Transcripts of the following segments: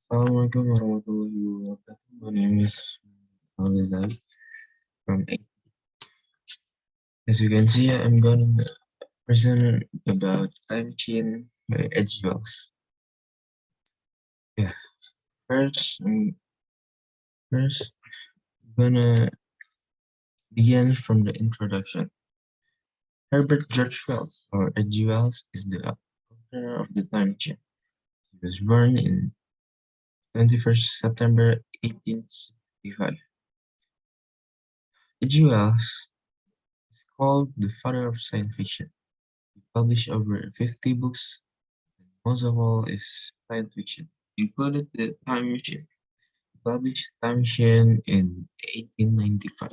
Assalamualaikum warahmatullahi wabarakatuh. My name is Ghazali from A. As you can see, I'm going to present about time chain by HGIS. Yeah, first, first, I'm gonna begin from the introduction. Herbert George Wells, or H.G. Wells, is the author of the time chain. He was born in 21st September 1865. H.G. Wells is called the father of science fiction. He published over 50 books. Most of all is science fiction, included the Time Machine. He published Time Machine in 1895.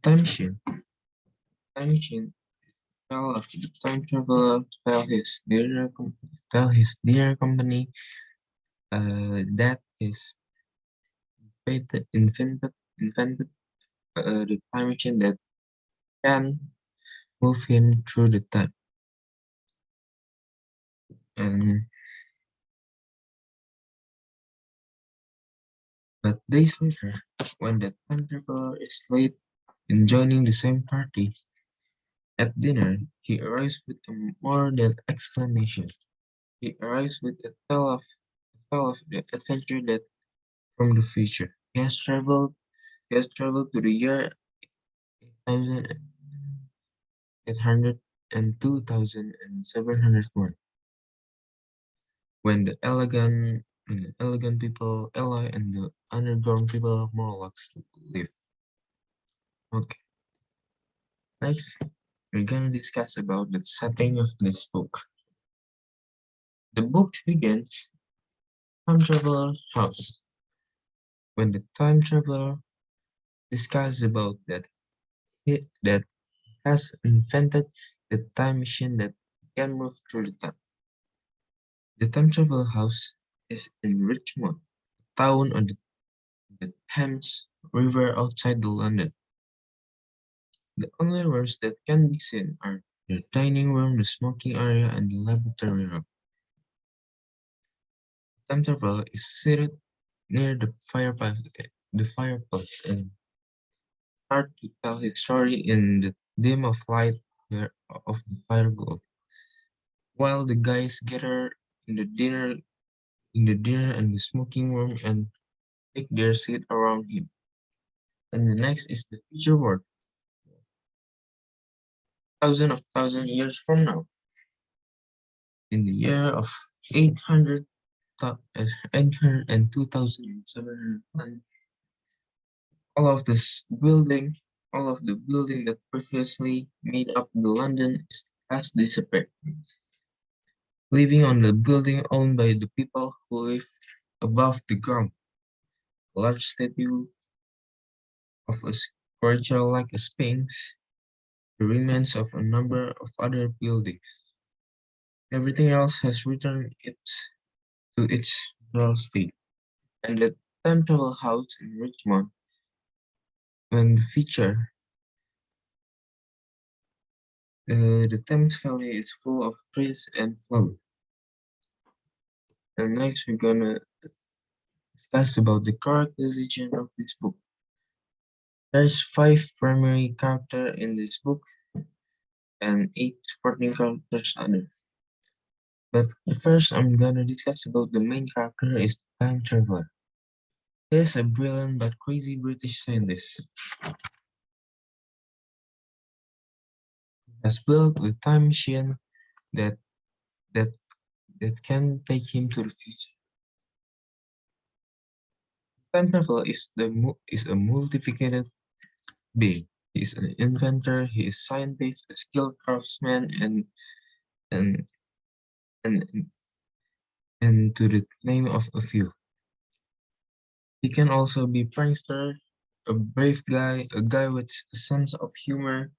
Time Machine, Time Machine tell of the time traveler tell his dear company that his invented the time machine that can move him through the time. And but days later, when the time traveler is late in joining the same party, at dinner, he arrives with a more than explanation. He arrives with a tale of the adventure that from the future. He has traveled to the year 8,800 and 2,701, when the elegant people Ally and the underground people of Morlocks live. Okay, next we're gonna discuss about the setting of this book. The book begins time traveler house when the time traveler discusses about that has invented the time machine that can move through the time. The time travel house is in Richmond, a town on the Thames River outside the London. The only rooms that can be seen are the dining room, the smoking area, and the laboratory room. The time traveler is seated near the fireplace and start to tell his story in the dim of light of the fire glow. While the guys gather in the dinner and the smoking room and take their seat around him. And the next is the future world, thousand years from now, in the year of 800, 800 and 2,700, all of this building, all of the building that previously made up the London has disappeared, leaving on the building owned by the people who live above the ground. A large statue of a creature like a sphinx, the remains of a number of other buildings. Everything else has returned to its natural state, and the time travel house in Richmond, when the feature, the Thames Valley is full of trees and flowers. And next, we're gonna discuss about the characterization of this book. There's 5 primary characters in this book and 8 supporting characters other. But first, I'm gonna discuss about the main character is time traveler. He is a brilliant but crazy British scientist. He has built a time machine that that that can take him to the future. Time travel is a multifaceted being. He is an inventor. He is scientist, a skilled craftsman, and and and to the name of a few. He can also be prankster, a brave guy, a guy with a sense of humor,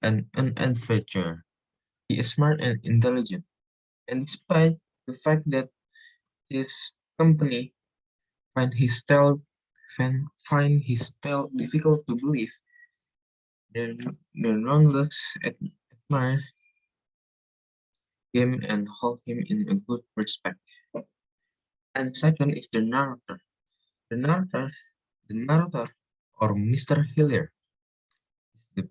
and an adventurer. He is smart and intelligent, and despite the fact that his company find his style find his style difficult to believe, they nonetheless admire him and hold him in a good respect. And second is the narrator. The narrator, the narrator or Mr. Hillier is the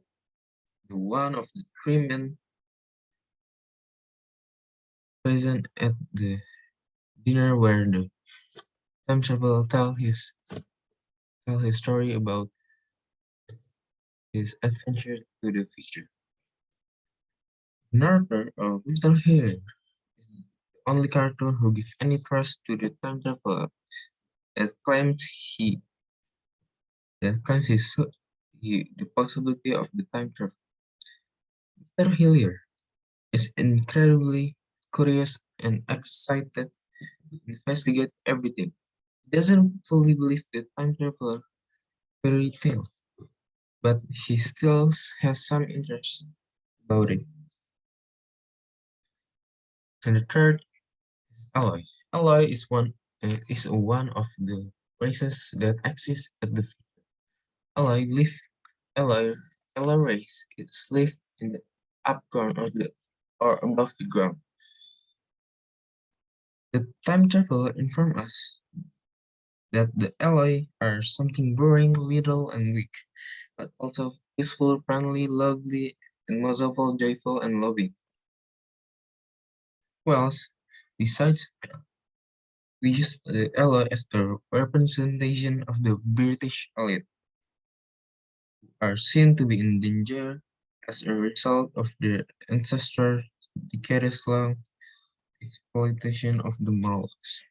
one of the three men present at the dinner where the time traveler tell his story about his adventure to the future. The narrator or Mr. Hillier is the only character who gives any trust to the time traveler that claims he that claims the possibility of the time travel. Mr. Hillier is incredibly curious and excited to investigate everything. He doesn't fully believe the time traveler fairy tale, but he still has some interest about it. And the third is Alloy. Alloy is one of the races that exist at the Alloy live Alloy Alloy race is live in the upground or above the ground. The time traveler informed us that the Alloy are something boring, little, and weak, but also peaceful, friendly, lovely, and most of all joyful and loving. Well, besides, we use the Alloy as a representation of the British elite, who are seen to be in danger as a result of their ancestors' decades-long exploitation of the Morlocks.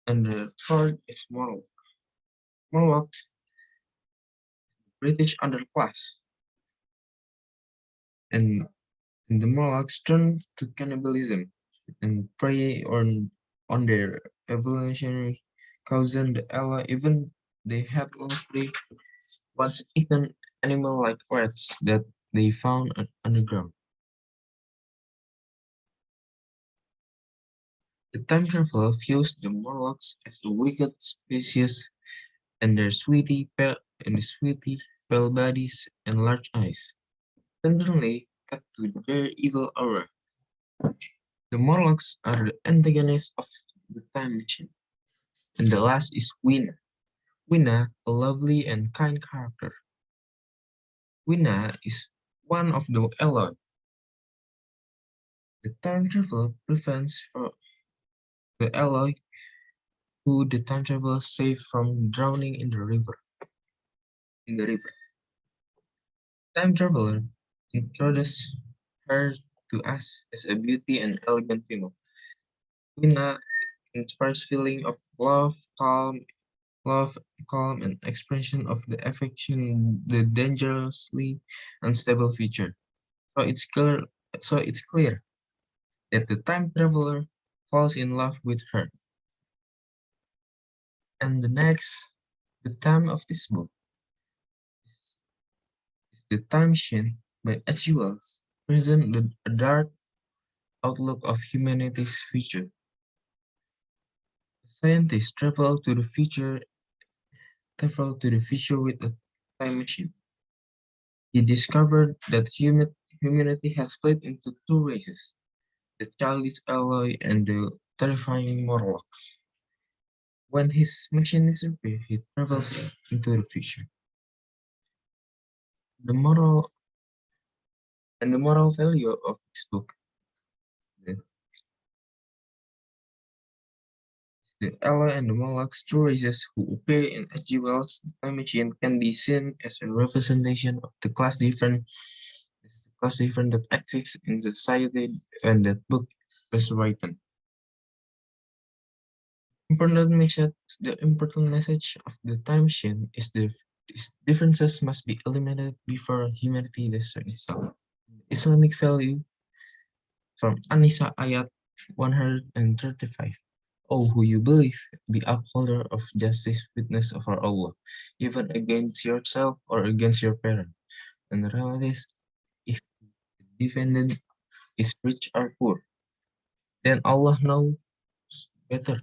And the third is Morlock. Morlocks, British underclass, and the Morlocks turn to cannibalism and prey on their evolutionary cousin, the Ella, even they had lovely once eaten animal like rats that they found underground. The time traveler views the Morlocks as a wicked species and their sweetie pale bodies and large eyes, tenderly cut to their evil aura. The Morlocks are the antagonists of the time machine. And the last is Wina. Wina, a lovely and kind character. Wina is one of the Eloi. The time traveler prevents for the Eloi who the time traveler saved from drowning in the river. Time traveler introduces her to us as a beauty and elegant female. Wina inspires feeling of love, calm, and expression of the affection, the dangerously unstable future. So it's clear, so it's clear that the time traveler falls in love with her. And the theme of this book is the time machine by H.G. Wells, present a dark outlook of humanity's future. Scientists travel to the future with a time machine. He discovered that humanity has split into two races, the childish alloy and the terrifying Morlocks. When his machine is repaired, he travels into the future. The moral the moral value of this book, the, the alloy and the Morlocks, two races who appear in H.G. Wells' The Time Machine, can be seen as a representation of the class difference that exists in society when that book was written. The important message of the time machine is these differences must be eliminated before humanity destroys itself. Islamic value from Anisa ayat 135. Oh, who you believe, be upholder of justice, witness of our Allah, even against yourself or against your parent. And relatives, if the defendant is rich or poor, then Allah knows better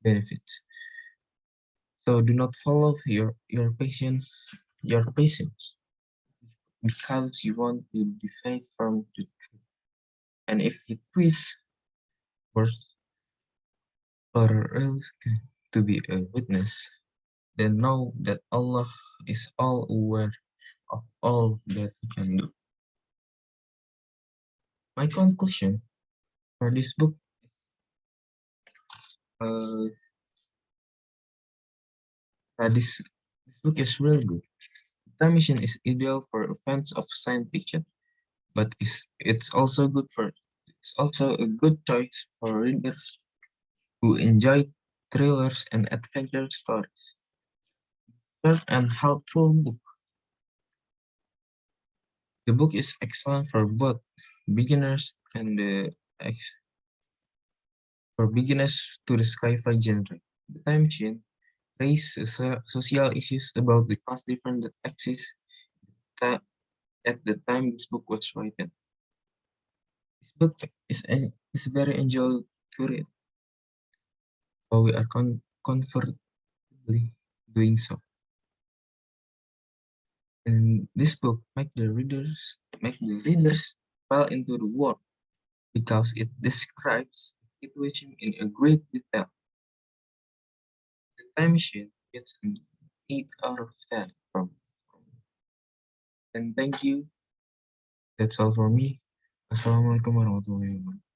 benefits. So do not follow your patience, because you want to defect from the truth. And if he twists words or else to be a witness, then know that Allah is all aware of all that he can do. My conclusion for this book, uh, this book is real good. Time Machine is ideal for fans of science fiction, but it's also it's also a good choice for readers who enjoy thrillers and adventure stories. Short and helpful book. The book is excellent for both beginners and for beginners to the sci-fi genre. The Time Machine raises social issues about the class difference that exists ta- at the time this book was written. This book is very enjoyable to read, so we are comfortably doing so. And this book make the readers fall into the world because it describes the situation in a great detail. The Time Machine gets an 8 out of 10 from and thank you. That's all for me. Assalamualaikum warahmatullahi wabarakatuh.